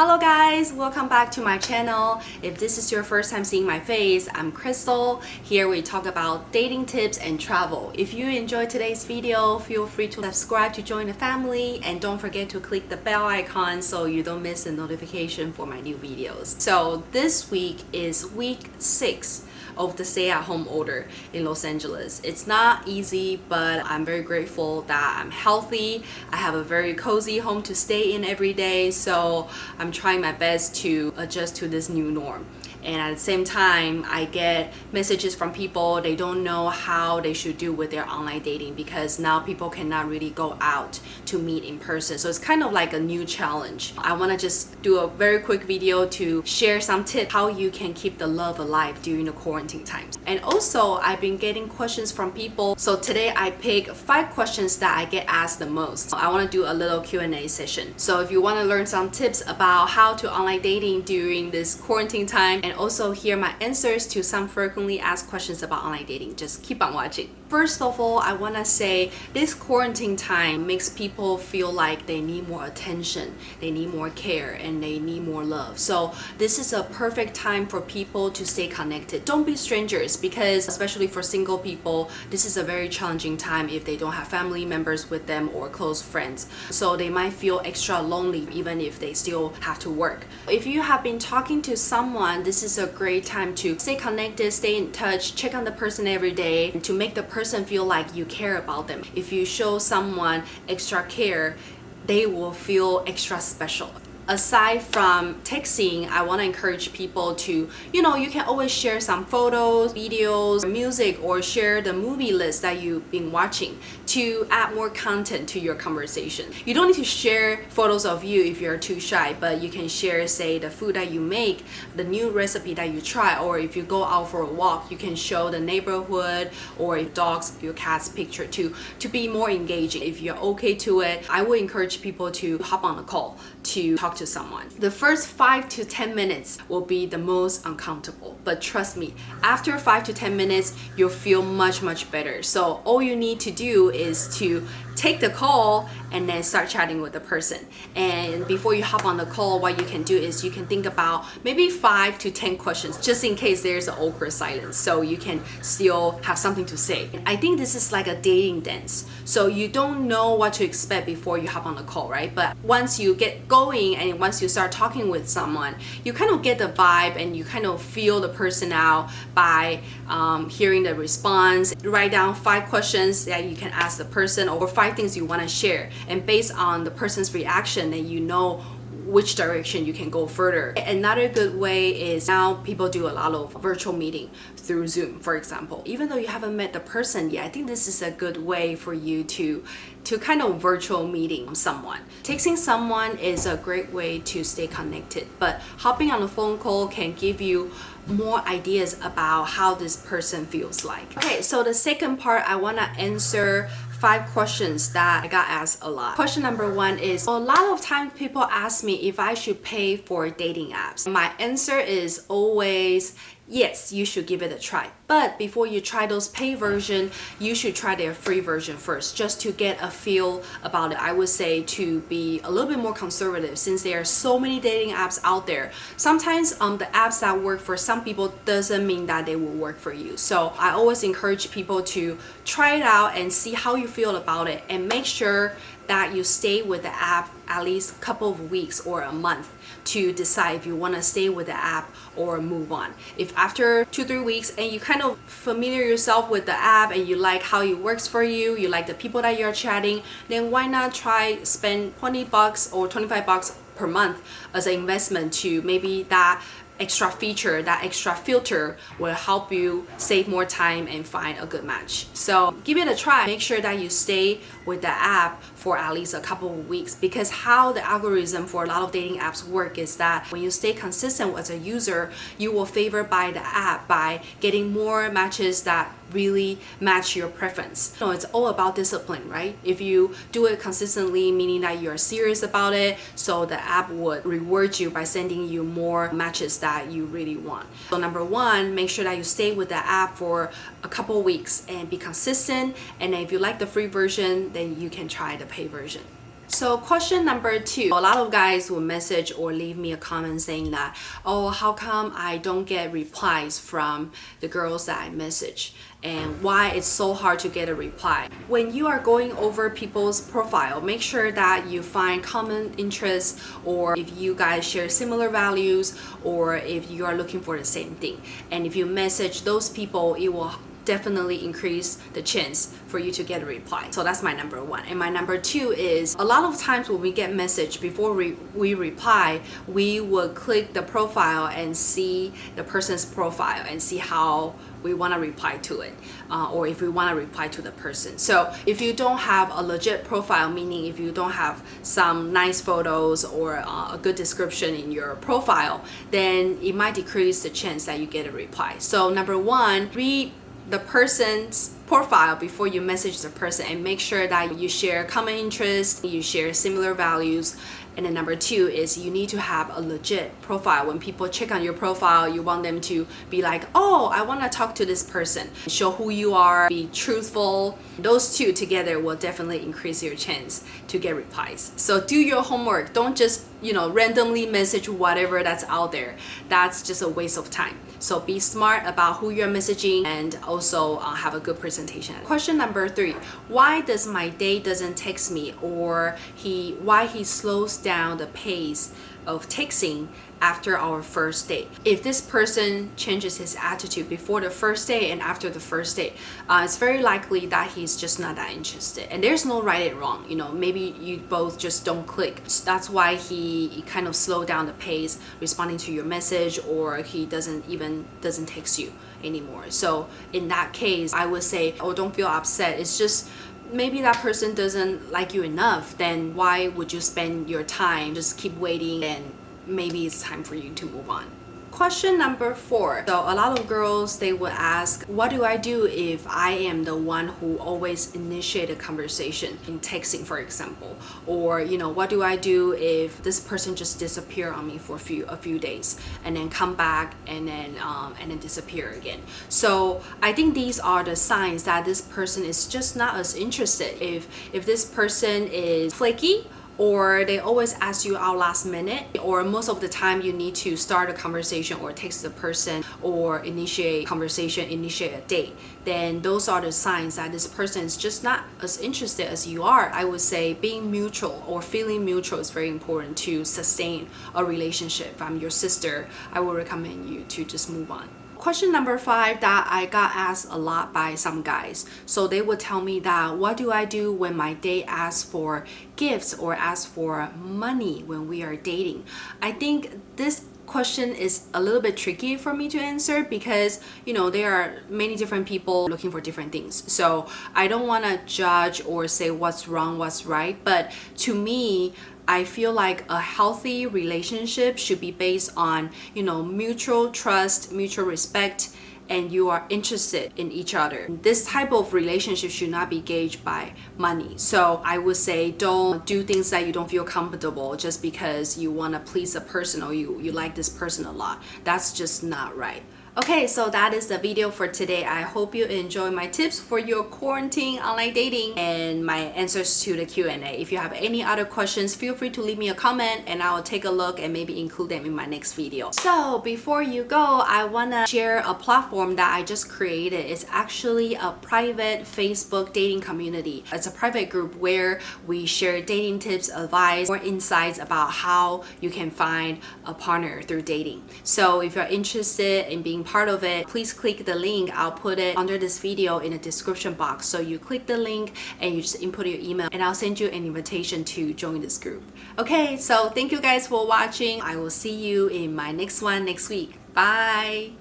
Hello guys, welcome back to my channel. If this is your first time seeing my face, I'm Crystal. Here we talk about dating tips and travel. If you enjoyed today's video, feel free to subscribe to join the family and don't forget to click the bell icon so you don't miss the notification for my new videos. So this week is week 6 of the stay-at-home order in Los Angeles. It's not easy, but I'm very grateful that I'm healthy. I have a very cozy home to stay in every day, so I'm trying my best to adjust to this new norm. And at the same time, I get messages from people, they don't know how they should do with their online dating because now people cannot really go out to meet in person. So it's kind of like a new challenge. I want to just do a very quick video to share some tips how you can keep the love alive during the quarantine times. And also, I've been getting questions from people. So today I pick 5 questions that I get asked the most. I want to do a little Q&A session. So if you want to learn some tips about how to online dating during this quarantine time and also hear my answers to some frequently asked questions about online dating, just keep on watching. First of all, I want to say this quarantine time makes people feel like they need more attention, they need more care, and they need more love. So this is a perfect time for people to stay connected. Don't be strangers, because especially for single people, this is a very challenging time if they don't have family members with them or close friends. So they might feel extra lonely even if they still have to work. If you have been talking to someone, this is a great time to stay connected, stay in touch, check on the person every day, and to make the person feel like you care about them. If you show someone extra care, they will feel extra special. Aside from texting, I want to encourage people to, you can always share some photos, videos, music, or share the movie list that you've been watching to add more content to your conversation. You don't need to share photos of you if you're too shy, but you can share, say, the food that you make, the new recipe that you try, or if you go out for a walk, you can show the neighborhood or your dog's, your cat's picture to be more engaging. If you're okay to it, I would encourage people to hop on a call to talk to someone. The first 5 to 10 minutes will be the most uncomfortable, but trust me, after 5 to 10 minutes, you'll feel much better. So all you need to do is to take the call and then start chatting with the person. And before you hop on the call, what you can do is you can think about maybe 5 to 10 questions just in case there's an awkward silence, so you can still have something to say. I think this is like a dating dance. So you don't know what to expect before you hop on the call, right? But once you get going and once you start talking with someone, you kind of get the vibe and you kind of feel the person out by hearing the response. Write down 5 questions that you can ask the person or 5 things you want to share, and based on the person's reaction, then you know which direction you can go further. Another good way is now people do a lot of virtual meeting through Zoom, for example. Even though you haven't met the person yet, I think this is a good way for you to kind of virtual meeting someone. Texting someone is a great way to stay connected, but hopping on a phone call can give you more ideas about how this person feels like. Okay, so the second part, I want to answer 5 questions that I got asked a lot. Question number 1 is, a lot of times people ask me if I should pay for dating apps. My answer is always yes, you should give it a try. But before you try those paid version, you should try their free version first, just to get a feel about it. I would say to be a little bit more conservative, since there are so many dating apps out there. Sometimes the apps that work for some people doesn't mean that they will work for you. So I always encourage people to try it out and see how you feel about it, and make sure that you stay with the app at least a couple of weeks or a month to decide if you want to stay with the app or move on. If after 2-3 weeks and you kind of familiar yourself with the app and you like how it works for you, you like the people that you're chatting, then why not try spend $20 or $25 per month as an investment to maybe that extra feature, that extra filter will help you save more time and find a good match. So give it a try. Make sure that you stay with the app for at least a couple of weeks, because how the algorithm for a lot of dating apps work is that when you stay consistent as a user, you will favor by the app by getting more matches that really match your preference. So it's all about discipline, right? If you do it consistently, meaning that you're serious about it, so the app would reward you by sending you more matches that you really want. So number 1, make sure that you stay with the app for a couple of weeks and be consistent. And then if you like the free version, then you can try the paid version. So question number 2, a lot of guys will message or leave me a comment saying that, oh, how come I don't get replies from the girls that I message, and why it's so hard to get a reply. When you are going over people's profile, make sure that you find common interests, or if you guys share similar values, or if you are looking for the same thing. And if you message those people, it will definitely increase the chance for you to get a reply. So that's my number 1. And my number 2 is, a lot of times when we get message, before we reply, we will click the profile and see the person's profile and see how we want to reply to it, or if we want to reply to the person. So if you don't have a legit profile, meaning if you don't have some nice photos or a good description in your profile, then it might decrease the chance that you get a reply. So number 1, read the person's profile before you message the person, and make sure that you share common interests, you share similar values. And then number 2 is, you need to have a legit profile. When people check on your profile, you want them to be like, oh, I want to talk to this person. Show who you are, be truthful. Those 2 together will definitely increase your chance to get replies. So do your homework. Don't just, randomly message whatever that's out there. That's just a waste of time. So be smart about who you're messaging, and also have a good presentation. Question number 3, why does my date doesn't text me, or why he slows down the pace of texting after our first date? If this person changes his attitude before the first date and after the first date, it's very likely that he's just not that interested. And there's no right and wrong. Maybe you both just don't click. That's why he kind of slowed down the pace responding to your message, or he doesn't text you anymore. So in that case, I would say, oh, don't feel upset. It's just maybe that person doesn't like you enough. Then why would you spend your time just keep waiting, and maybe it's time for you to move on. Question number 4. So a lot of girls, they will ask, what do I do if I am the one who always initiate a conversation in texting, for example? Or, what do I do if this person just disappear on me for a few days and then come back and then disappear again? So I think these are the signs that this person is just not as interested. If this person is flaky, or they always ask you out last minute, or most of the time you need to start a conversation or text the person or initiate conversation, initiate a date, then those are the signs that this person is just not as interested as you are. I would say being mutual or feeling mutual is very important to sustain a relationship. If I'm your sister, I would recommend you to just move on. Question number 5 that I got asked a lot by some guys. So they would tell me that, what do I do when my date asks for gifts or asks for money when we are dating? I think this question is a little bit tricky for me to answer, because there are many different people looking for different things. So I don't want to judge or say what's wrong, what's right, but to me, I feel like a healthy relationship should be based on, mutual trust, mutual respect, and you are interested in each other. This type of relationship should not be gauged by money. So I would say, don't do things that you don't feel comfortable just because you want to please a person, or you like this person a lot. That's just not right. Okay, so that is the video for today. I hope you enjoy my tips for your quarantine online dating and my answers to the Q&A. If you have any other questions, feel free to leave me a comment and I will take a look and maybe include them in my next video. So before you go, I want to share a platform that I just created. It's actually a private Facebook dating community. It's a private group where we share dating tips, advice, more insights about how you can find a partner through dating. So if you're interested in being part of it, please click the link. I'll put it under this video in the description box. So you click the link and you just input your email and I'll send you an invitation to join this group. Okay, so thank you guys for watching. I will see you in my next one next week. Bye!